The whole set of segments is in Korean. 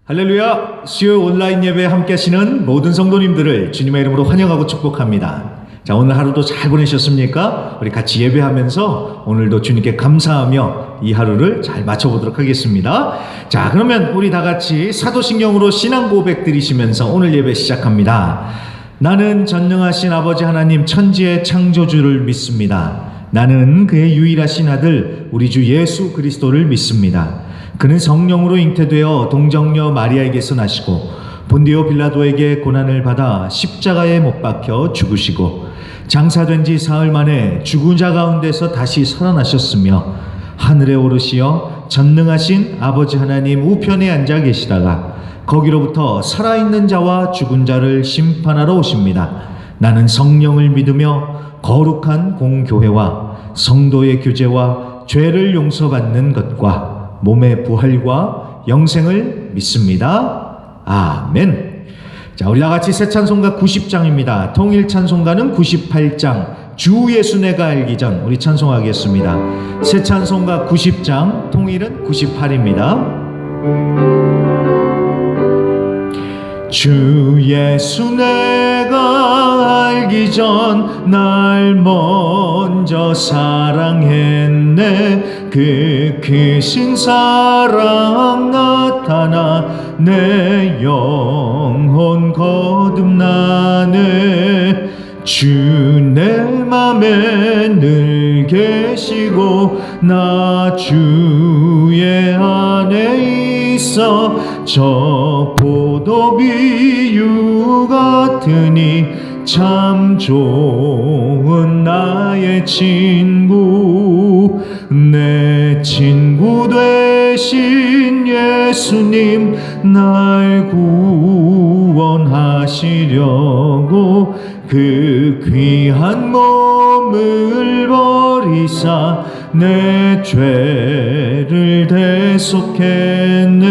할렐루야! 수요 온라인 예배에 함께 하시는 모든 성도님들을 주님의 이름으로 환영하고 축복합니다. 자, 오늘 하루도 잘 보내셨습니까? 우리 같이 예배하면서 오늘도 주님께 감사하며 이 하루를 잘 마쳐보도록 하겠습니다. 자, 그러면 우리 다 같이 사도신경으로 신앙 고백 드리시면서 오늘 예배 시작합니다. 나는 전능하신 아버지 하나님 천지의 창조주를 믿습니다. 나는 그의 유일하신 아들 우리 주 예수 그리스도를 믿습니다. 그는 성령으로 잉태되어 동정녀 마리아에게서 나시고 본디오 빌라도에게 고난을 받아 십자가에 못 박혀 죽으시고 장사된 지 사흘 만에 죽은 자 가운데서 다시 살아나셨으며 하늘에 오르시어 전능하신 아버지 하나님 우편에 앉아 계시다가 거기로부터 살아있는 자와 죽은 자를 심판하러 오십니다. 나는 성령을 믿으며 거룩한 공교회와 성도의 교제와 죄를 용서받는 것과 몸의 부활과 영생을 믿습니다. 아멘. 자, 우리 다 같이 새 찬송가 90장입니다. 통일 찬송가는 98장. 주 예수 내가 알기 전 우리 찬송하겠습니다. 새 찬송가 90장, 통일은 98입니다. 주 예수 내가 알기 전 날 먼저 사랑했네. 그 크신 사랑 나타나 내 영혼 거듭나네. 주 내 맘에 늘 계시고 나 주의 안에 있어 저 포도비유 같으니 참 좋은 나의 친구. 내 친구 되신 예수님 날 구원하시려고 그 귀한 몸을 버리사 내 죄를 대속했네.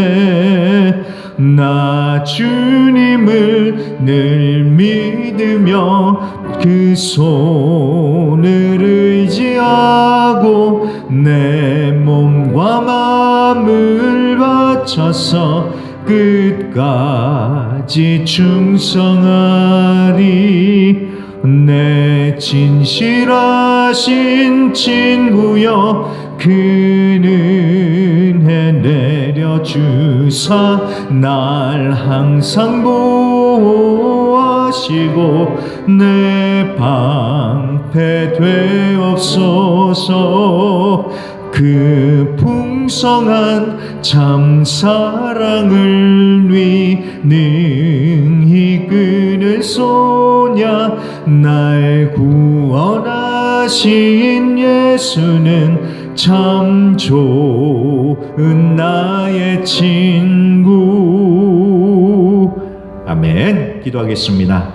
나 주님을 늘 믿으며 그 손을 의지하고 내 몸과 마음을 바쳐서 끝까지 충성하리. 내 진실하신 친구여 그는 해 내려주사 날 항상 보호하시고 내 방패 되옵소서. 그 풍성한 참 사랑을 위 능히 끊을 소냐. 날 구원하신 예수는 참 좋은 나의 친구. 아멘. 기도하겠습니다.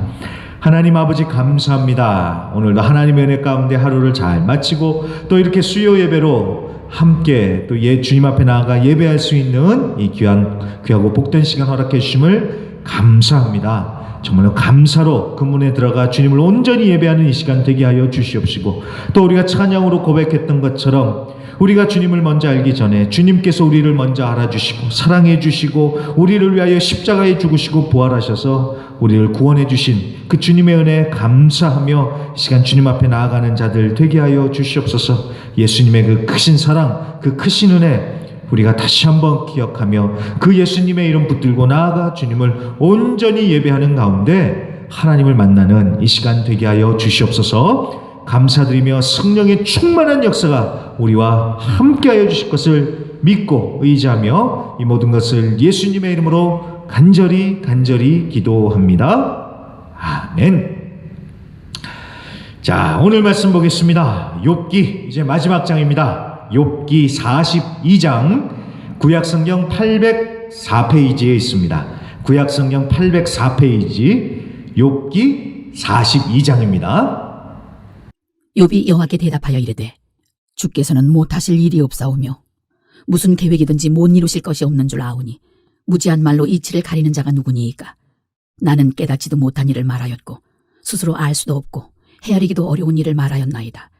하나님 아버지 감사합니다. 오늘도 하나님의 은혜 가운데 하루를 잘 마치고 또 이렇게 수요 예배로 함께 또 주님 앞에 나아가 예배할 수 있는 이 귀하고 복된 시간 허락해 주심을 감사합니다. 정말로 감사로 그 문에 들어가 주님을 온전히 예배하는 이 시간 되게 하여 주시옵시고 또 우리가 찬양으로 고백했던 것처럼 우리가 주님을 먼저 알기 전에 주님께서 우리를 먼저 알아주시고 사랑해 주시고 우리를 위하여 십자가에 죽으시고 부활하셔서 우리를 구원해 주신 그 주님의 은혜에 감사하며 이 시간 주님 앞에 나아가는 자들 되게 하여 주시옵소서. 예수님의 그 크신 사랑, 그 크신 은혜 우리가 다시 한번 기억하며 그 예수님의 이름 붙들고 나아가 주님을 온전히 예배하는 가운데 하나님을 만나는 이 시간 되게 하여 주시옵소서. 감사드리며 성령의 충만한 역사가 우리와 함께하여 주실 것을 믿고 의지하며 이 모든 것을 예수님의 이름으로 간절히 기도합니다. 아멘. 자, 오늘 말씀 보겠습니다. 욥기 이제 마지막 장입니다. 욥기 42장 구약성경 804페이지에 있습니다. 구약성경 804페이지 욥기 42장입니다. 욥이 여호와께 대답하여 이르되 주께서는 못하실 일이 없사오며 무슨 계획이든지 못 이루실 것이 없는 줄 아오니 무지한 말로 이치를 가리는 자가 누구니이까. 나는 깨닫지도 못한 일을 말하였고 스스로 알 수도 없고 헤아리기도 어려운 일을 말하였나이다.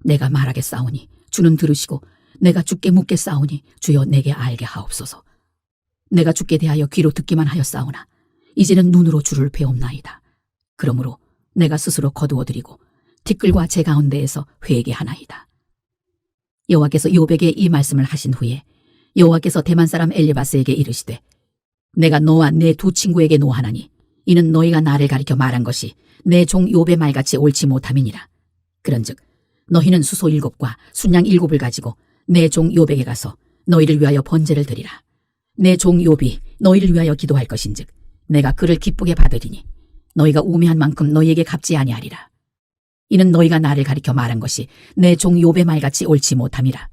내가 말하겠사오니 주는 들으시고 내가 주께 묻겠사오니 주여 내게 알게 하옵소서. 내가 주께 대하여 귀로 듣기만 하였사오나 이제는 눈으로 주를 배옵나이다. 그러므로 내가 스스로 거두어드리고 티끌과 제 가운데에서 회개하나이다. 여호와께서 욥에게 이 말씀을 하신 후에 여호와께서 대만 사람 엘리바스에게 이르시되 내가 너와 내 두 친구에게 노하나니 이는 너희가 나를 가리켜 말한 것이 내 종 욥의 말같이 옳지 못함이니라. 그런즉 너희는 수소 7과 순양 7을 가지고 내 종 욥에게 가서 너희를 위하여 번제를 드리라. 내 종 욥이 너희를 위하여 기도할 것인즉 내가 그를 기쁘게 받으리니 너희가 우매한 만큼 너희에게 갚지 아니하리라. 이는 너희가 나를 가리켜 말한 것이 내 종 욥의 말같이 옳지 못함이라.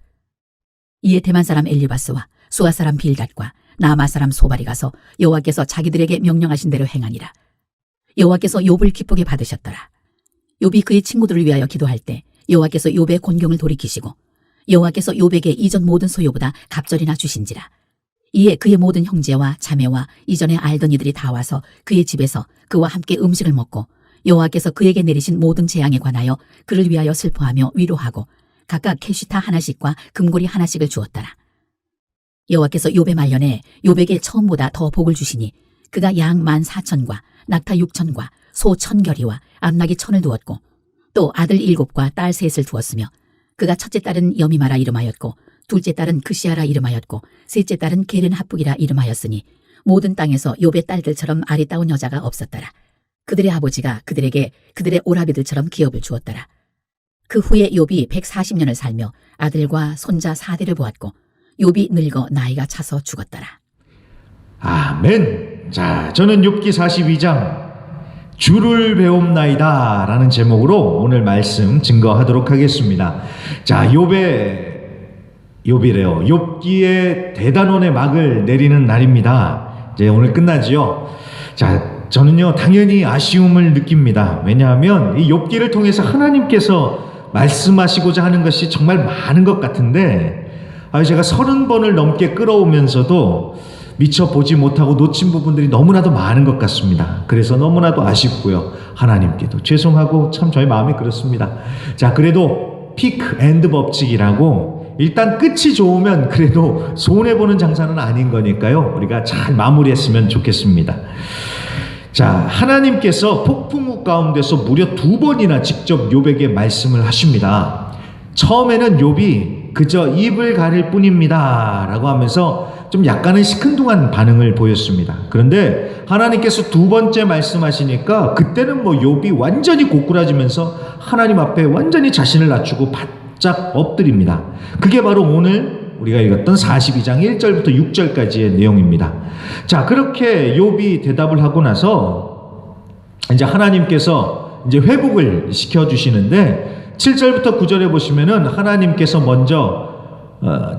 이에 대만 사람 엘리바스와 수아 사람 빌닷과 나마 사람 소발이 가서 여호와께서 자기들에게 명령하신 대로 행하니라. 여호와께서 욥을 기쁘게 받으셨더라. 욥이 그의 친구들을 위하여 기도할 때 여호와께서 욥의 곤경을 돌이키시고 여호와께서 욥에게 이전 모든 소유보다 갑절이나 주신지라. 이에 그의 모든 형제와 자매와 이전에 알던 이들이 다 와서 그의 집에서 그와 함께 음식을 먹고 여호와께서 그에게 내리신 모든 재앙에 관하여 그를 위하여 슬퍼하며 위로하고 각각 캐시타 하나씩과 금고리 하나씩을 주었더라. 여호와께서 욥의 말년에 욥에게 처음보다 더 복을 주시니 그가 양 14,000과 낙타 6,000과 소 1,000결이와 암낙이 1,000을 두었고 또 아들 7과 딸 3을 두었으며 그가 첫째 딸은 여미마라 이름하였고 둘째 딸은 그시아라 이름하였고 셋째 딸은 게렌 합북이라 이름하였으니 모든 땅에서 욥의 딸들처럼 아리따운 여자가 없었더라. 그들의 아버지가 그들에게 그들의 오라비들처럼 기업을 주었더라. 그 후에 욥이 140년을 살며 아들과 손자 4대를 보았고 욥이 늙어 나이가 차서 죽었더라. 아멘. 자, 저는 욥기 42장 주를 배움나이다 라는 제목으로 오늘 말씀 증거하도록 하겠습니다. 자, 욥기의 대단원의 막을 내리는 날입니다. 이제 오늘 끝나지요. 자, 저는요 당연히 아쉬움을 느낍니다. 왜냐하면 이 욥기를 통해서 하나님께서 말씀하시고자 하는 것이 정말 많은 것 같은데 제가 30번을 넘게 끌어오면서도 미처 보지 못하고 놓친 부분들이 너무나도 많은 것 같습니다. 그래서 너무나도 아쉽고요. 하나님께도 죄송하고 참 저희 마음이 그렇습니다. 자, 그래도 피크 앤드 법칙이라고 일단 끝이 좋으면 그래도 손해보는 장사는 아닌 거니까요. 우리가 잘 마무리했으면 좋겠습니다. 자, 하나님께서 폭풍우 가운데서 무려 2번이나 직접 욥에게 말씀을 하십니다. 처음에는 욥이 그저 입을 가릴 뿐입니다 라고 하면서 좀 약간의 시큰둥한 반응을 보였습니다. 그런데 하나님께서 2번째 말씀하시니까 그때는 욥이 완전히 고꾸라지면서 하나님 앞에 완전히 자신을 낮추고 바짝 엎드립니다. 그게 바로 오늘 우리가 읽었던 42장 1절부터 6절까지의 내용입니다. 자, 그렇게 욥이 대답을 하고 나서 이제 하나님께서 이제 회복을 시켜주시는데 7절부터 9절에 보시면은 하나님께서 먼저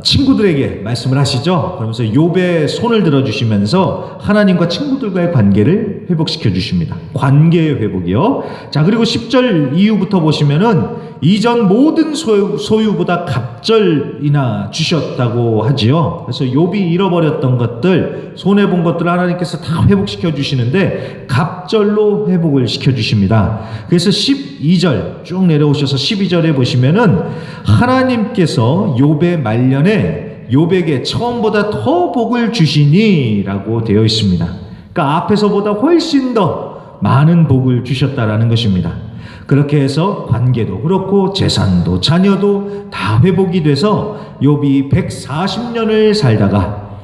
친구들에게 말씀을 하시죠. 그러면서 욥의 손을 들어주시면서 하나님과 친구들과의 관계를 회복시켜 주십니다. 관계의 회복이요. 자, 그리고 10절 이후부터 보시면은 이전 모든 소유보다 갑절이나 주셨다고 하지요. 그래서 욥이 잃어버렸던 것들, 손해본 것들을 하나님께서 다 회복시켜 주시는데 갑절로 회복을 시켜 주십니다. 그래서 12절 쭉 내려오셔서 12절에 보시면은 하나님께서 욥의 말년에 욥에게 처음보다 더 복을 주시니 라고 되어 있습니다. 그러니까 앞에서보다 훨씬 더 많은 복을 주셨다라는 것입니다. 그렇게 해서 관계도 그렇고 재산도 자녀도 다 회복이 돼서 욥이 140년을 살다가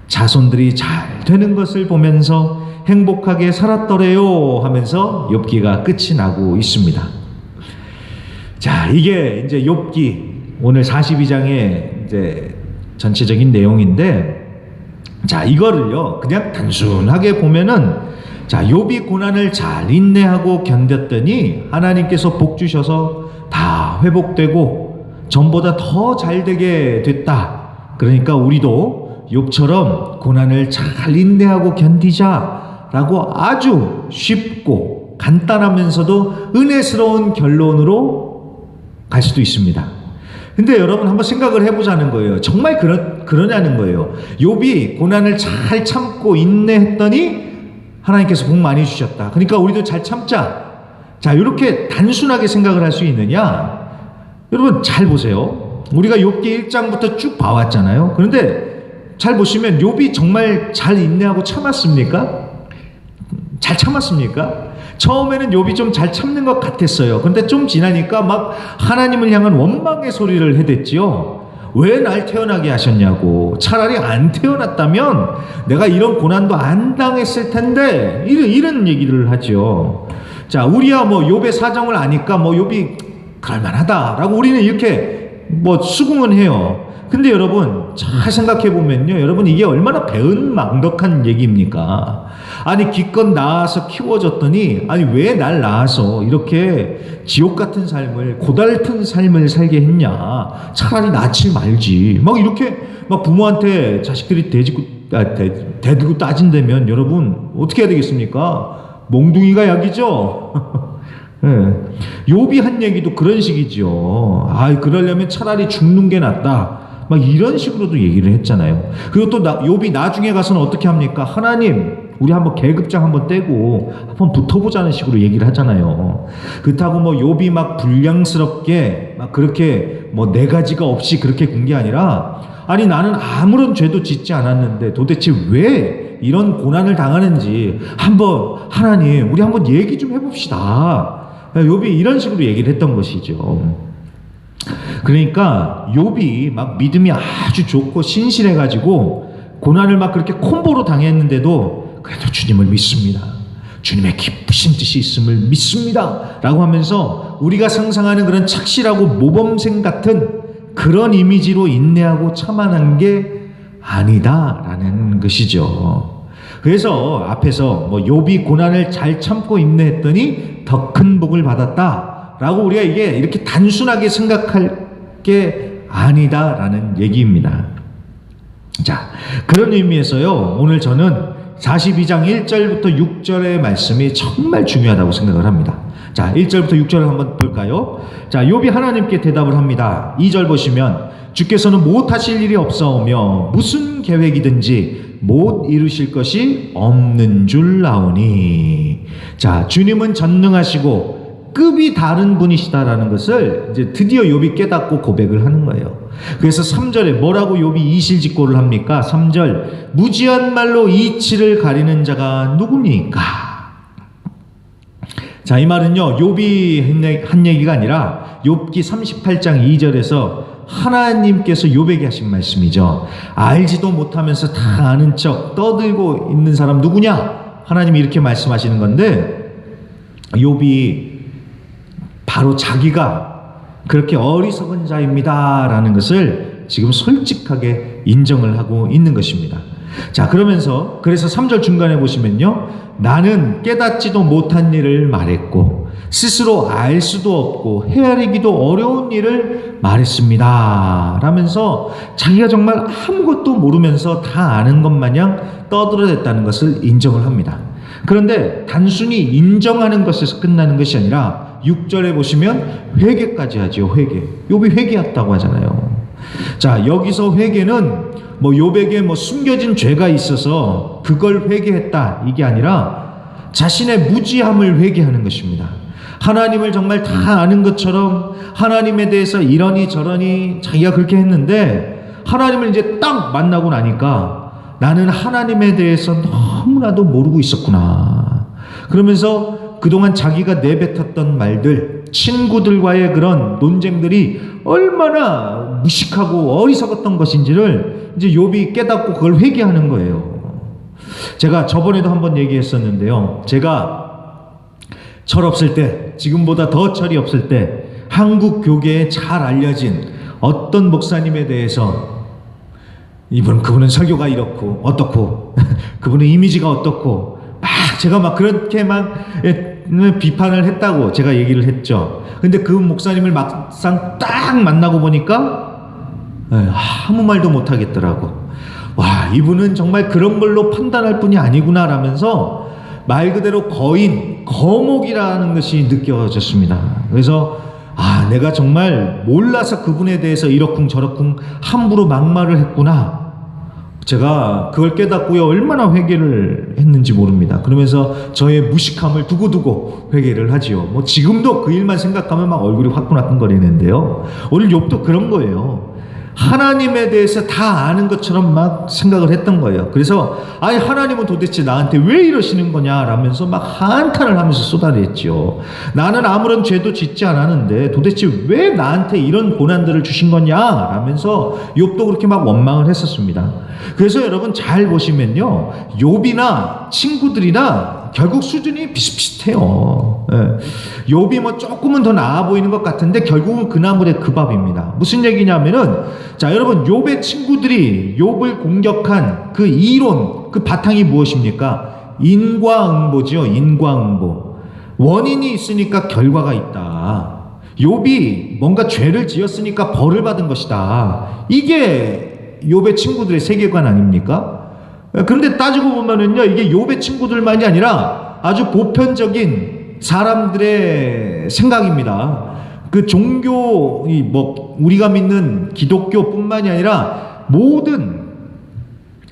자손들이 잘 되는 것을 보면서 행복하게 살았더래요 하면서 욥기가 끝이 나고 있습니다. 자, 이게 이제 욥기 오늘 42장의 이제 전체적인 내용인데, 자, 이거를요 그냥 단순하게 보면은 자, 욥이 고난을 잘 인내하고 견뎠더니 하나님께서 복 주셔서 다 회복되고 전보다 더 잘 되게 됐다. 그러니까 우리도 욥처럼 고난을 잘 인내하고 견디자라고 아주 쉽고 간단하면서도 은혜스러운 결론으로 갈 수도 있습니다. 근데 여러분 한번 생각을 해보자는 거예요. 정말 그러냐는 거예요. 욥이 고난을 잘 참고 인내했더니 하나님께서 복 많이 주셨다. 그러니까 우리도 잘 참자. 자, 이렇게 단순하게 생각을 할 수 있느냐? 여러분 잘 보세요. 우리가 욥기 1장부터 쭉 봐왔잖아요. 그런데 잘 보시면 욥이 정말 잘 인내하고 참았습니까? 잘 참았습니까? 처음에는 욥이 좀 잘 참는 것 같았어요. 근데 좀 지나니까 막 하나님을 향한 원망의 소리를 해댔지요. 왜 날 태어나게 하셨냐고. 차라리 안 태어났다면 내가 이런 고난도 안 당했을 텐데, 이런 얘기를 하죠. 자, 우리야 뭐 욥의 사정을 아니까 뭐 욥이 그럴만하다라고 우리는 이렇게 뭐 수긍은 해요. 근데 여러분 잘 생각해 보면요, 여러분 이게 얼마나 배은망덕한 얘기입니까? 아니 기껏 낳아서 키워줬더니 아니 왜 날 낳아서 이렇게 지옥 같은 삶을, 고달픈 삶을 살게 했냐? 차라리 낳지 말지. 막 이렇게 막 부모한테 자식들이 대들고 따진다면 여러분 어떻게 해야 되겠습니까? 몽둥이가 약이죠. 네. 욥이 한 얘기도 그런 식이죠. 아, 그러려면 차라리 죽는 게 낫다. 막 이런 식으로도 얘기를 했잖아요. 그리고 또 욥이 나중에 가서는 어떻게 합니까? 하나님, 우리 한번 계급장 한번 떼고 한번 붙어보자는 식으로 얘기를 하잖아요. 그렇다고 뭐 욥이 막 불량스럽게 막 그렇게 뭐 네 가지가 없이 그렇게 군 게 아니라, 아니 나는 아무런 죄도 짓지 않았는데 도대체 왜 이런 고난을 당하는지 한번 하나님 우리 한번 얘기 좀 해봅시다. 욥이 이런 식으로 얘기를 했던 것이죠. 그러니까 욥이 막 믿음이 아주 좋고 신실해가지고 고난을 막 그렇게 콤보로 당했는데도 그래도 주님을 믿습니다. 주님의 깊으신 뜻이 있음을 믿습니다. 라고 하면서 우리가 상상하는 그런 착실하고 모범생 같은 그런 이미지로 인내하고 참아낸 게 아니다라는 것이죠. 그래서 앞에서 뭐 욥이 고난을 잘 참고 인내했더니 더 큰 복을 받았다라고 우리가 이게 이렇게 단순하게 생각할 게 아니다라는 얘기입니다. 자, 그런 의미에서요, 오늘 저는 42장 1절부터 6절의 말씀이 정말 중요하다고 생각을 합니다. 자, 1절부터 6절을 한번 볼까요? 자, 욥이 하나님께 대답을 합니다. 2절 보시면 주께서는 못하실 일이 없사오며 무슨 계획이든지 못 이루실 것이 없는 줄 아오니. 자, 주님은 전능하시고 급이 다른 분이시다라는 것을 이제 드디어 욥이 깨닫고 고백을 하는 거예요. 그래서 3절에 뭐라고 욥이 이실직고를 합니까? 3절, 무지한 말로 이치를 가리는 자가 누구니까? 자, 이 말은요, 욥이 한 얘기가 아니라 욥기 38장 2절에서 하나님께서 욥에게 하신 말씀이죠. 알지도 못하면서 다 아는 척 떠들고 있는 사람 누구냐? 하나님이 이렇게 말씀하시는 건데, 욥이 바로 자기가 그렇게 어리석은 자입니다 라는 것을 지금 솔직하게 인정을 하고 있는 것입니다. 자, 그러면서 그래서 3절 중간에 보시면요, 나는 깨닫지도 못한 일을 말했고 스스로 알 수도 없고 헤아리기도 어려운 일을 말했습니다 라면서 자기가 정말 아무것도 모르면서 다 아는 것 마냥 떠들어댔다는 것을 인정을 합니다. 그런데 단순히 인정하는 것에서 끝나는 것이 아니라 6절에 보시면 회개까지 하죠. 회개. 욥이 회개했다고 하잖아요. 자, 여기서 회개는 뭐 욥에게 뭐 숨겨진 죄가 있어서 그걸 회개했다 이게 아니라 자신의 무지함을 회개하는 것입니다. 하나님을 정말 다 아는 것처럼 하나님에 대해서 이러니 저러니 자기가 그렇게 했는데 하나님을 이제 딱 만나고 나니까 나는 하나님에 대해서 너무나도 모르고 있었구나. 그러면서 그동안 자기가 내뱉었던 말들, 친구들과의 그런 논쟁들이 얼마나 무식하고 어리석었던 것인지를 이제 욥이 깨닫고 그걸 회개하는 거예요. 제가 저번에도 한번 얘기했었는데요. 제가 철없을 때, 지금보다 더 철이 없을 때 한국 교계에 잘 알려진 어떤 목사님에 대해서 그분은 설교가 이렇고 어떻고 그분의 이미지가 어떻고 막 제가 막 그렇게 막 비판을 했다고 제가 얘기를 했죠. 근데 그 목사님을 막상 딱 만나고 보니까 아무 말도 못 하겠더라고. 와, 이분은 정말 그런 걸로 판단할 분이 아니구나 라면서 말 그대로 거목이라는 것이 느껴졌습니다. 그래서 내가 정말 몰라서 그분에 대해서 이러쿵 저러쿵 함부로 막말을 했구나. 제가 그걸 깨닫고요, 얼마나 회개를 했는지 모릅니다. 그러면서 저의 무식함을 두고두고 회개를 하지요. 뭐 지금도 그 일만 생각하면 막 얼굴이 화끈화끈거리는데요. 오늘 욥도 그런 거예요. 하나님에 대해서 다 아는 것처럼 막 생각을 했던 거예요. 그래서 아니 하나님은 도대체 나한테 왜 이러시는 거냐라면서 막 한탄을 하면서 쏟아냈죠. 나는 아무런 죄도 짓지 않았는데 도대체 왜 나한테 이런 고난들을 주신 거냐라면서 욥도 그렇게 막 원망을 했었습니다. 그래서 여러분 잘 보시면요, 욥이나 친구들이나 결국 수준이 비슷비슷해요. 예. 욥이 뭐 조금은 더 나아 보이는 것 같은데 결국은 그 나물의 그 밥입니다. 무슨 얘기냐면은, 자 여러분, 욥의 친구들이 욥을 공격한 그 이론, 그 바탕이 무엇입니까? 인과응보지요. 인과응보. 원인이 있으니까 결과가 있다. 욥이 뭔가 죄를 지었으니까 벌을 받은 것이다. 이게 욥의 친구들의 세계관 아닙니까? 그런데 따지고 보면은요, 이게 욥의 친구들만이 아니라 아주 보편적인 사람들의 생각입니다. 그 종교, 뭐 우리가 믿는 기독교뿐만이 아니라 모든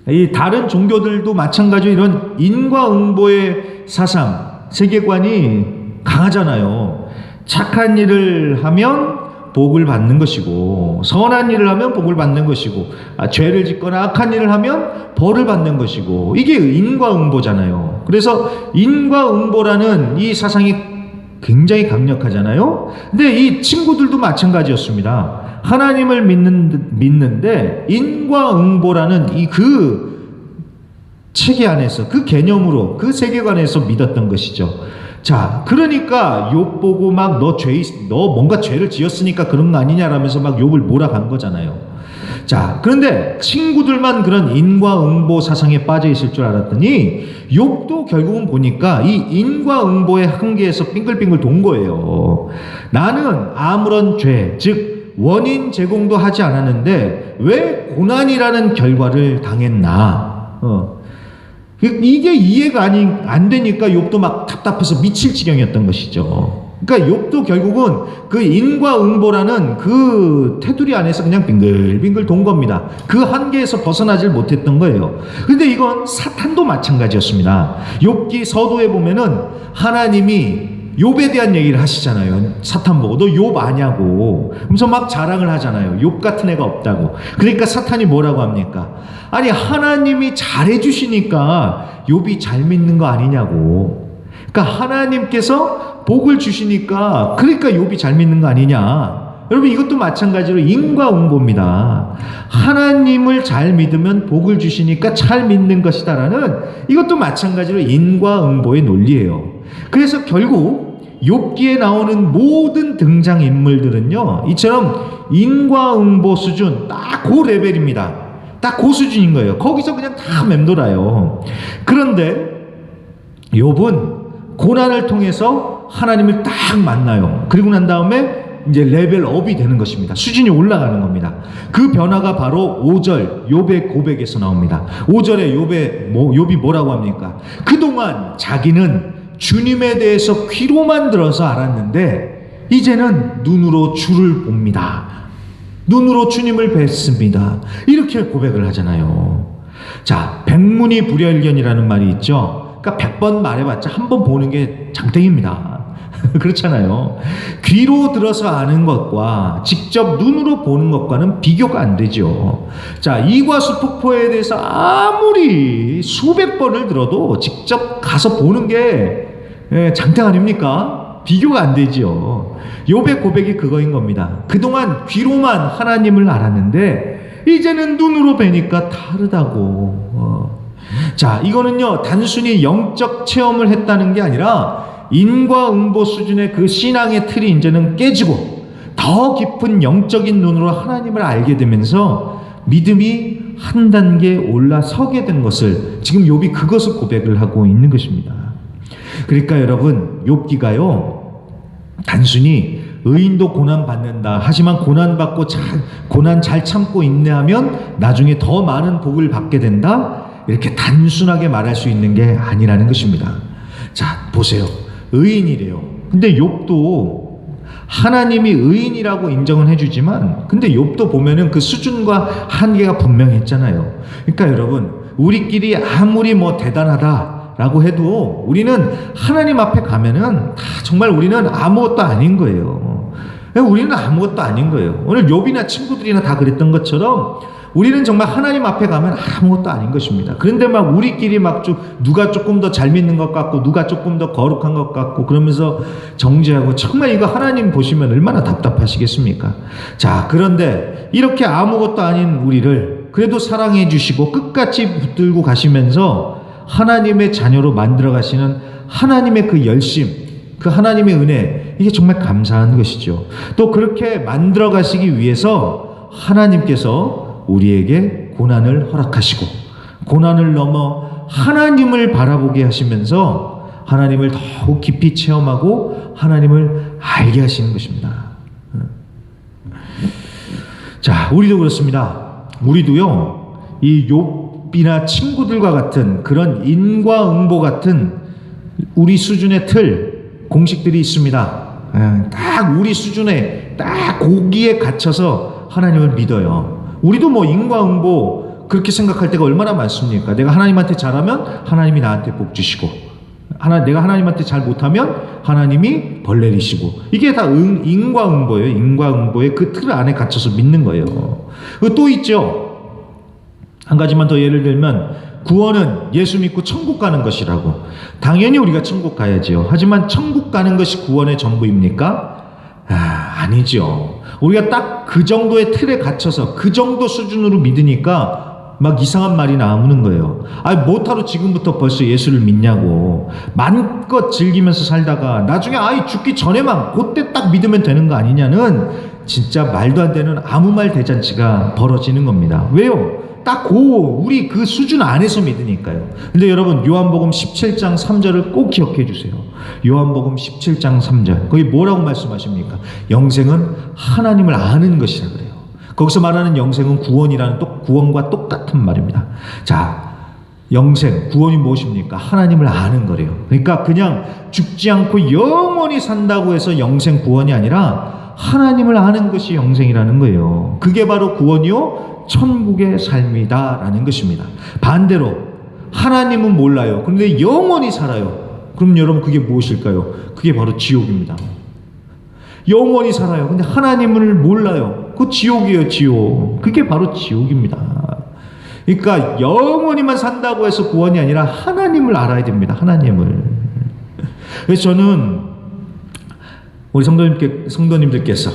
이 다른 종교들도 마찬가지로 이런 인과응보의 사상, 세계관이 강하잖아요. 착한 일을 하면 복을 받는 것이고, 선한 일을 하면 복을 받는 것이고, 죄를 짓거나 악한 일을 하면 벌을 받는 것이고, 이게 인과응보잖아요. 그래서 인과응보라는 이 사상이 굉장히 강력하잖아요. 근데 이 친구들도 마찬가지였습니다. 하나님을 믿는데 인과응보라는 이 체계 안에서, 그 개념으로, 그 세계관에서 믿었던 것이죠. 자, 그러니까 욥 보고 막 너 뭔가 죄를 지었으니까 그런 거 아니냐라면서 막 욥을 몰아간 거잖아요. 자, 그런데 친구들만 그런 인과응보 사상에 빠져 있을 줄 알았더니 욥도 결국은 보니까 이 인과응보의 한계에서 빙글빙글 돈 거예요. 나는 아무런 죄, 즉 원인 제공도 하지 않았는데 왜 고난이라는 결과를 당했나? 이게 이해가 안 되니까 욥도 막 답답해서 미칠 지경이었던 것이죠. 그러니까 욥도 결국은 그 인과응보라는 그 테두리 안에서 그냥 빙글빙글 돈 겁니다. 그 한계에서 벗어나질 못했던 거예요. 근데 이건 사탄도 마찬가지였습니다. 욥기 서도에 보면은 하나님이 욥에 대한 얘기를 하시잖아요. 사탄 보고 너 욥 아냐고. 그러면서 막 자랑을 하잖아요. 욥 같은 애가 없다고. 그러니까 사탄이 뭐라고 합니까? 아니 하나님이 잘해주시니까 욥이 잘 믿는 거 아니냐고. 그러니까 하나님께서 복을 주시니까 그러니까 욥이 잘 믿는 거 아니냐. 여러분 이것도 마찬가지로 인과응보입니다. 하나님을 잘 믿으면 복을 주시니까 잘 믿는 것이다라는, 이것도 마찬가지로 인과응보의 논리예요. 그래서 결국 욥기에 나오는 모든 등장인물들은요, 이처럼 인과응보 수준, 딱 그 레벨입니다. 딱 그 수준인 거예요. 거기서 그냥 다 맴돌아요. 그런데 욥은 고난을 통해서 하나님을 딱 만나요. 그리고 난 다음에 이제 레벨업이 되는 것입니다. 수준이 올라가는 겁니다. 그 변화가 바로 5절 욥의 고백에서 나옵니다. 5절에 욥이 뭐라고 합니까? 그동안 자기는 주님에 대해서 귀로만 들어서 알았는데 이제는 눈으로 주를 봅니다. 눈으로 주님을 뵀습니다. 이렇게 고백을 하잖아요. 자, 백문이 불여일견이라는 말이 있죠. 그러니까 100번 말해봤자 한 번 보는 게 장땡입니다. 그렇잖아요. 귀로 들어서 아는 것과 직접 눈으로 보는 것과는 비교가 안 되죠. 자, 이과수 폭포에 대해서 아무리 수백 번을 들어도 직접 가서 보는 게 장땡 아닙니까? 비교가 안 되죠. 욥의 고백이 그거인 겁니다. 그동안 귀로만 하나님을 알았는데 이제는 눈으로 뵈니까 다르다고. 자, 이거는요 단순히 영적 체험을 했다는 게 아니라 인과응보 수준의 그 신앙의 틀이 이제는 깨지고 더 깊은 영적인 눈으로 하나님을 알게 되면서 믿음이 한 단계 올라서게 된 것을, 지금 욥이 그것을 고백을 하고 있는 것입니다. 그러니까 여러분, 욥기가요 단순히 의인도 고난받는다, 하지만 고난 잘 참고 인내하면 나중에 더 많은 복을 받게 된다, 이렇게 단순하게 말할 수 있는 게 아니라는 것입니다. 자, 보세요. 의인이래요. 근데 욥도 하나님이 의인이라고 인정은 해주지만, 근데 욥도 보면은 그 수준과 한계가 분명했잖아요. 그러니까 여러분, 우리끼리 아무리 뭐 대단하다라고 해도 우리는 하나님 앞에 가면은 다 정말 우리는 아무것도 아닌 거예요. 우리는 아무것도 아닌 거예요. 오늘 욥이나 친구들이나 다 그랬던 것처럼 우리는 정말 하나님 앞에 가면 아무것도 아닌 것입니다. 그런데 막 우리끼리 막 누가 조금 더 잘 믿는 것 같고 누가 조금 더 거룩한 것 같고 그러면서 정죄하고, 정말 이거 하나님 보시면 얼마나 답답하시겠습니까? 자, 그런데 이렇게 아무것도 아닌 우리를 그래도 사랑해 주시고 끝까지 붙들고 가시면서 하나님의 자녀로 만들어 가시는 하나님의 그 열심, 그 하나님의 은혜, 이게 정말 감사한 것이죠. 또 그렇게 만들어 가시기 위해서 하나님께서 우리에게 고난을 허락하시고 고난을 넘어 하나님을 바라보게 하시면서 하나님을 더욱 깊이 체험하고 하나님을 알게 하시는 것입니다. 자, 우리도 그렇습니다. 우리도요, 이 욥이나 친구들과 같은 그런 인과응보 같은 우리 수준의 틀, 공식들이 있습니다. 딱 우리 수준에 딱 거기에 갇혀서 하나님을 믿어요. 우리도 뭐 인과응보 그렇게 생각할 때가 얼마나 많습니까? 내가 하나님한테 잘하면 하나님이 나한테 복 주시고, 내가 하나님한테 잘 못하면 하나님이 벌 내리시고, 이게 다 인과응보예요. 인과응보의 그 틀 안에 갇혀서 믿는 거예요. 또 있죠. 한 가지만 더 예를 들면, 구원은 예수 믿고 천국 가는 것이라고. 당연히 우리가 천국 가야지요. 하지만 천국 가는 것이 구원의 전부입니까? 아니죠. 우리가 딱 그 정도의 틀에 갇혀서 그 정도 수준으로 믿으니까 막 이상한 말이 나오는 거예요. 뭐하러 지금부터 벌써 예수를 믿냐고. 마음껏 즐기면서 살다가 나중에 죽기 전에만 그때 딱 믿으면 되는 거 아니냐는 진짜 말도 안 되는 아무 말 대잔치가 벌어지는 겁니다. 왜요? 딱 우리 그 수준 안에서 믿으니까요. 근데 여러분, 요한복음 17장 3절을 꼭 기억해 주세요. 요한복음 17장 3절. 거기 뭐라고 말씀하십니까? 영생은 하나님을 아는 것이라 그래요. 거기서 말하는 영생은 구원과 똑같은 말입니다. 자, 영생, 구원이 무엇입니까? 하나님을 아는 거래요. 그러니까 그냥 죽지 않고 영원히 산다고 해서 영생 구원이 아니라 하나님을 아는 것이 영생이라는 거예요. 그게 바로 구원이요, 천국의 삶이다라는 것입니다. 반대로 하나님은 몰라요. 그런데 영원히 살아요. 그럼 여러분, 그게 무엇일까요? 그게 바로 지옥입니다. 영원히 살아요. 근데 하나님을 몰라요. 그 지옥이에요, 지옥. 그게 바로 지옥입니다. 그러니까 영원히만 산다고 해서 구원이 아니라 하나님을 알아야 됩니다. 하나님을. 그래서 저는 우리 성도님들께서,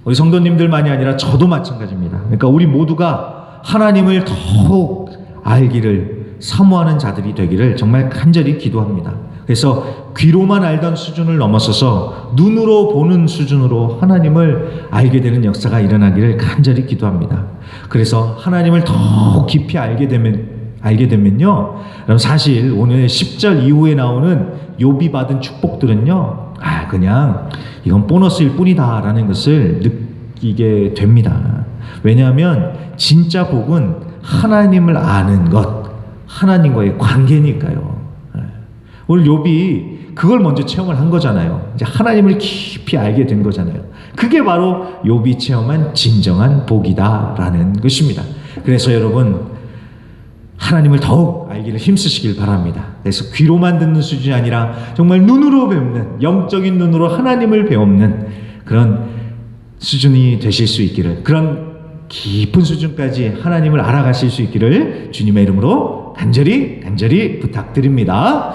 우리 성도님들만이 아니라 저도 마찬가지입니다. 그러니까 우리 모두가 하나님을 더욱 알기를 사모하는 자들이 되기를 정말 간절히 기도합니다. 그래서 귀로만 알던 수준을 넘어서서 눈으로 보는 수준으로 하나님을 알게 되는 역사가 일어나기를 간절히 기도합니다. 그래서 하나님을 더 깊이 알게 되면요, 그럼 사실 오늘 10절 이후에 나오는 욥이 받은 축복들은요, 그냥 이건 보너스일 뿐이다 라는 것을 느끼게 됩니다. 왜냐하면 진짜 복은 하나님을 아는 것, 하나님과의 관계니까요. 오늘 욥이 그걸 먼저 체험을 한 거잖아요. 이제 하나님을 깊이 알게 된 거잖아요. 그게 바로 욥이 체험한 진정한 복이다라는 것입니다. 그래서 여러분, 하나님을 더욱 알기를 힘쓰시길 바랍니다. 그래서 귀로만 듣는 수준이 아니라 정말 눈으로 배우는, 영적인 눈으로 하나님을 배우는 그런 수준이 되실 수 있기를, 그런 깊은 수준까지 하나님을 알아가실 수 있기를 주님의 이름으로 간절히 부탁드립니다.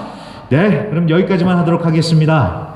네, 그럼 여기까지만 하도록 하겠습니다.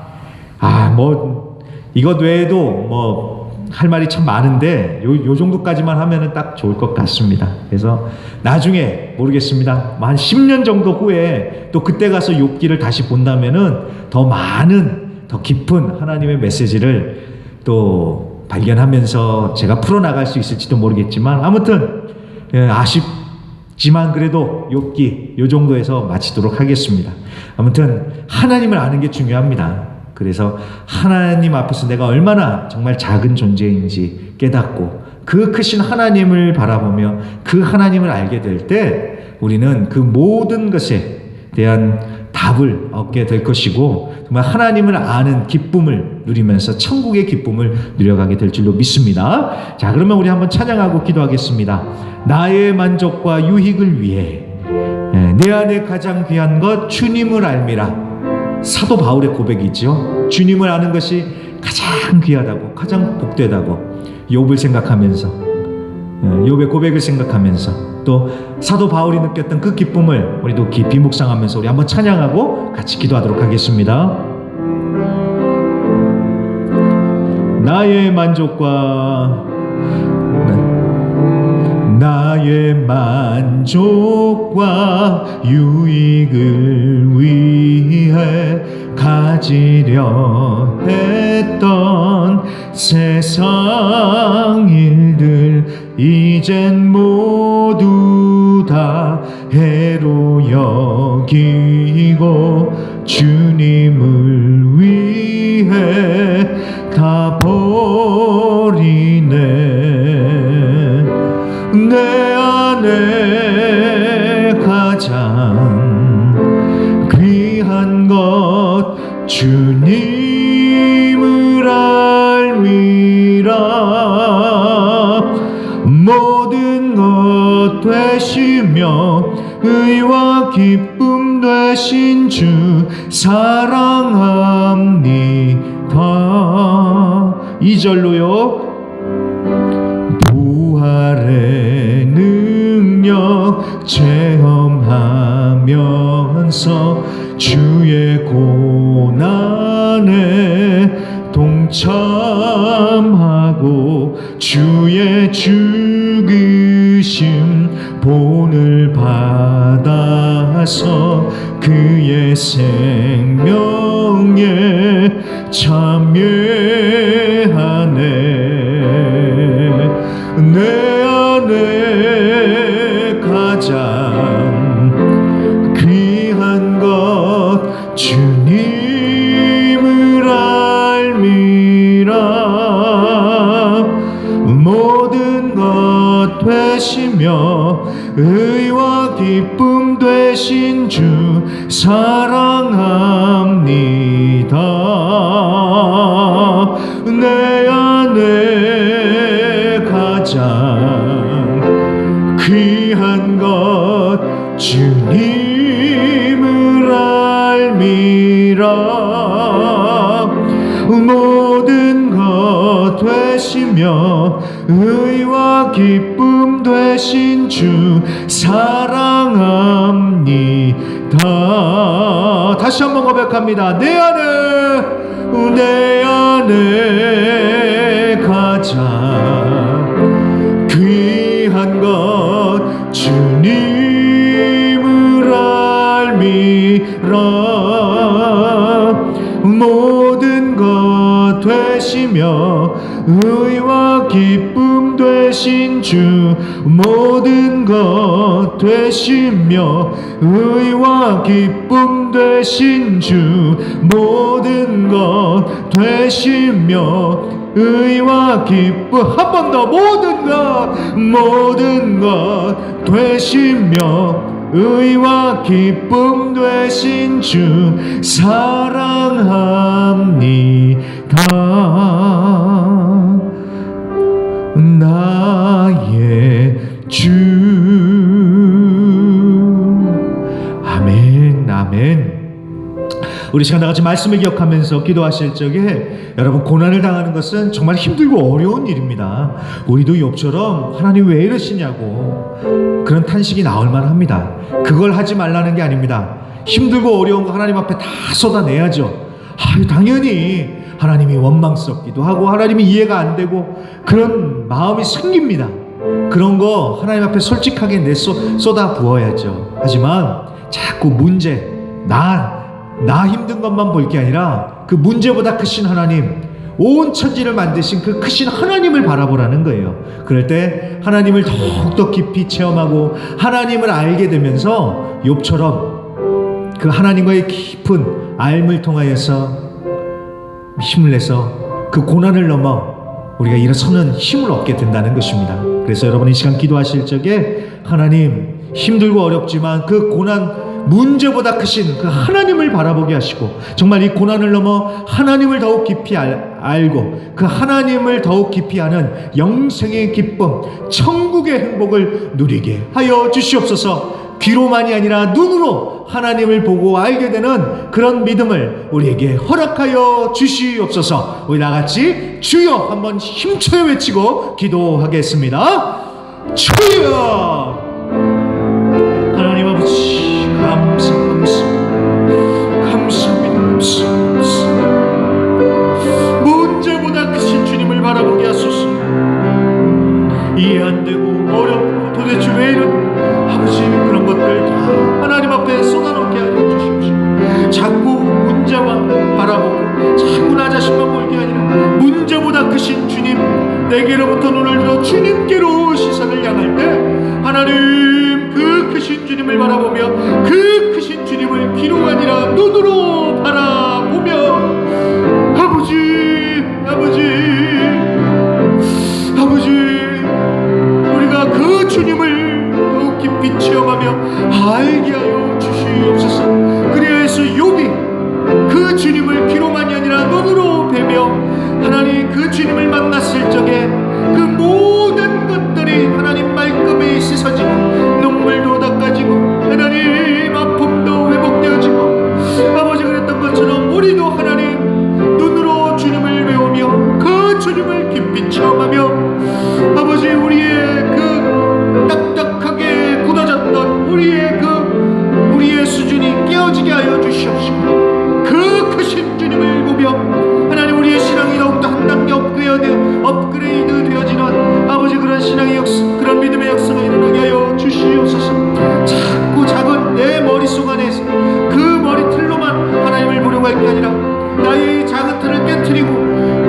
이것 외에도 할 말이 참 많은데 요 정도까지만 하면은 딱 좋을 것 같습니다. 그래서 나중에 모르겠습니다. 한 10년 정도 후에 또 그때 가서 욥기를 다시 본다면은 더 많은, 더 깊은 하나님의 메시지를 또 발견하면서 제가 풀어나갈 수 있을지도 모르겠지만, 아무튼 아쉽지만 그래도 욥기 요 정도에서 마치도록 하겠습니다. 아무튼 하나님을 아는 게 중요합니다. 그래서 하나님 앞에서 내가 얼마나 정말 작은 존재인지 깨닫고 그 크신 하나님을 바라보며 그 하나님을 알게 될 때 우리는 그 모든 것에 대한 답을 얻게 될 것이고, 정말 하나님을 아는 기쁨을 누리면서 천국의 기쁨을 누려가게 될 줄로 믿습니다. 자, 그러면 우리 한번 찬양하고 기도하겠습니다. 나의 만족과 유익을 위해 내 안에 가장 귀한 것 주님을 알미라. 사도 바울의 고백이죠. 주님을 아는 것이 가장 귀하다고, 가장 복되다고 욥을 생각하면서, 욥의 고백을 생각하면서 또 사도 바울이 느꼈던 그 기쁨을 우리도 깊이 묵상하면서 우리 한번 찬양하고 같이 기도하도록 하겠습니다. 나의 만족과 유익을 위해 가지려 했던 세상 일들 이젠 모두 다 해로 여기고 주님을 위해 다 버리네. 내 안에 가장 귀한 것 주님을 알미라. 모든 것 되시며 의와 기쁨 되신 주 사랑합니다. 2절로요. 부활의 능력 체험하면서 주의 고난에 동참하고 주의 죽으심 본을 받아서 그의 생명에 참여하네. 내 안에 가장 귀한 것 주님을 알미라. 모든 것 되시며 의와 기쁨 되신 주 사랑합니다. 내 안에 가장 귀한 것 주님을 알미라. 모든 것 되시며 의와 기쁨 되신 주 사랑합니다. 다시 한번 고백합니다. 내 안에 가장 귀한 것 주님을 알미라. 모든 것 되시며 의와 기쁨 되신 주 모든 것 되시며 의와 기쁨 되신 주 모든 것 되시며 의와 기쁨 한 번 더 모든 것 되시며 의와 기쁨 되신 주 사랑합니다. 나의 주. 아멘, 아멘. 우리 시간 다같이 말씀을 기억하면서 기도하실 적에 여러분, 고난을 당하는 것은 정말 힘들고 어려운 일입니다. 우리도 욥처럼 하나님 왜 이러시냐고 그런 탄식이 나올 만합니다. 그걸 하지 말라는 게 아닙니다. 힘들고 어려운 거 하나님 앞에 다 쏟아내야죠. 당연히 하나님이 원망스럽기도 하고 하나님이 이해가 안 되고 그런 마음이 생깁니다. 그런 거 하나님 앞에 솔직하게 쏟아 부어야죠. 하지만 자꾸 문제, 나 힘든 것만 볼 게 아니라 그 문제보다 크신 하나님, 온 천지를 만드신 그 크신 하나님을 바라보라는 거예요. 그럴 때 하나님을 더욱더 깊이 체험하고 하나님을 알게 되면서 욥처럼 그 하나님과의 깊은 알을 통하여서 힘을 내서 그 고난을 넘어 우리가 일어서는 힘을 얻게 된다는 것입니다. 그래서 여러분, 이 시간 기도하실 적에 하나님, 힘들고 어렵지만 그 고난 문제보다 크신 그 하나님을 바라보게 하시고 정말 이 고난을 넘어 하나님을 더욱 깊이 알고 그 하나님을 더욱 깊이 아는 영생의 기쁨, 천국의 행복을 누리게 하여 주시옵소서. 귀로만이 아니라 눈으로 하나님을 보고 알게 되는 그런 믿음을 우리에게 허락하여 주시옵소서. 우리 나같이 주여 한번 힘차게 외치고 기도하겠습니다. 주여! 하나님 아버지 감사합니다. 문제보다 크신 주님을 바라보게 하소서. 이해 안 되고 어렵고 도대체 왜 이런 아버지 그런 것들 다 하나님 앞에 쏟아놓게 하여 주십시오. 자꾸 문제만 바라보고 자꾸 나 자신만 볼게 아니라 문제보다 크신 주님, 내게로부터 눈을 들어 주님께로 시선을 향할 때 하나님 그 크신 주님을 바라보며 그 크신 주님을 귀로 아니라 눈으로 바라보며 아버지 우리가 그 주님을 더욱 깊이 체험하며 알게 하여 주시옵소서. 그래서 욥이 그 주님을 귀로만이 아니라 눈으로 뵈며 하나님 그 주님을 만났을 적에 그 모든 것들이 하나님 말끔히 씻어지고 눈물도 닦아지고 하나님 아픔도 회복되어지고 아버지 그랬던 것처럼 우리도 하나님 눈으로 주님을 배우며 그 주님을 깊이 체험하며 아버지 우리의 그 딱딱하게 굳어졌던 우리의 수준이 깨어지게 하여 주시옵시고 그 크신 주님을 보며 하나님 우리의 신앙이 더욱더 한 단계 업그레이드 되어지는 아버지 그런 신앙의 그런 믿음의 역사가 일어나게 하여 주시옵소서. 자꾸 작은 내 머릿속 안에서 그 머리 틀로만 하나님을 보려고 할 게 아니라 나의 작은 틀을 깨트리고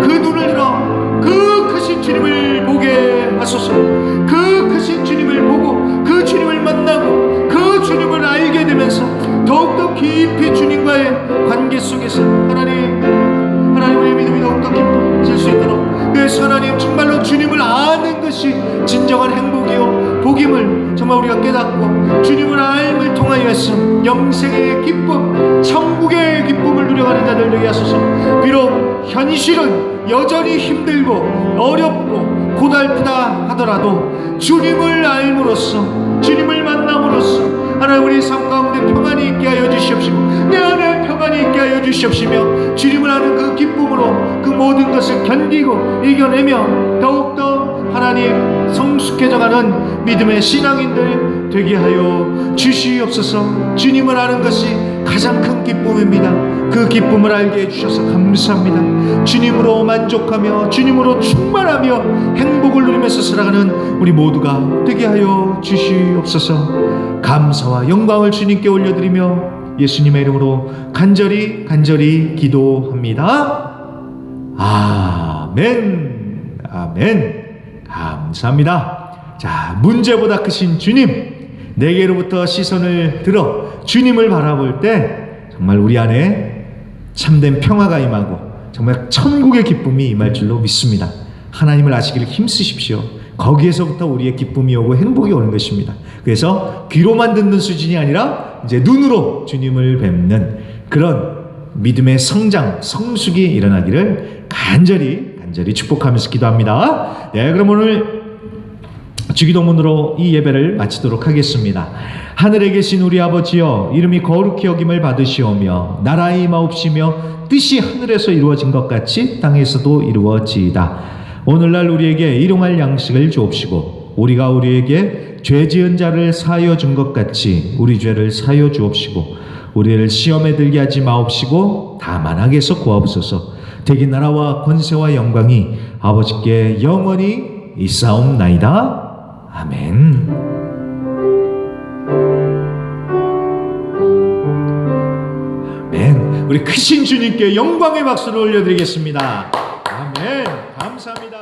그 눈을 들어 그 크신 주님을 보게 하소서. 그 크신 주님을 보고 그 주님을 만나고 그 주님을 알게 되면서 더욱더 깊이 주님과의 관계 속에서 하나님의 믿음이 더욱더 깊어질 수 있도록 그래서 하나님 정말로 주님을 아는 것이 진정한 행복이요 복임을 정말 우리가 깨닫고 주님을 알음을 통하여서 영생의 기쁨 천국의 기쁨을 누려가는 자들 되게 하소서. 비록 현실은 여전히 힘들고 어렵고 고달프다 하더라도 주님을 알므로써 주님을 만남으로써 하나님 우리 삶 가운데 평안이 있게 하여 주시옵시고 내 안에 평안이 있게 하여 주시옵시며 주님을 아는 그 기쁨으로 그 모든 것을 견디고 이겨내며 더욱더 하나님 성숙해져가는 믿음의 신앙인들 되게 하여 주시옵소서. 주님을 아는 것이 가장 큰 기쁨입니다. 그 기쁨을 알게 해주셔서 감사합니다. 주님으로 만족하며 주님으로 충만하며 행복을 누리면서 살아가는 우리 모두가 되게 하여 주시옵소서. 감사와 영광을 주님께 올려드리며 예수님의 이름으로 간절히 기도합니다. 아멘. 감사합니다. 자, 문제보다 크신 주님, 내게로부터 시선을 들어 주님을 바라볼 때 정말 우리 안에 참된 평화가 임하고 정말 천국의 기쁨이 임할 줄로 믿습니다. 하나님을 아시기를 힘쓰십시오. 거기에서부터 우리의 기쁨이 오고 행복이 오는 것입니다. 그래서 귀로만 듣는 수준이 아니라 이제 눈으로 주님을 뵙는 그런 믿음의 성숙이 일어나기를 간절히 축복하면서 기도합니다. 네, 그럼 오늘 주기도문으로 이 예배를 마치도록 하겠습니다. 하늘에 계신 우리 아버지여, 이름이 거룩히 여김을 받으시오며 나라의 임하옵시며 뜻이 하늘에서 이루어진 것 같이 땅에서도 이루어지이다. 오늘날 우리에게 일용할 양식을 주옵시고 우리가 우리에게 죄 지은 자를 사하여 준 것 같이 우리 죄를 사하여 주옵시고 우리를 시험에 들게 하지 마옵시고 다만 악에서 구하옵소서. 대기 나라와 권세와 영광이 아버지께 영원히 있사옵나이다. 아멘. 아멘. 우리 크신 주님께 영광의 박수를 올려드리겠습니다. 아멘. 감사합니다.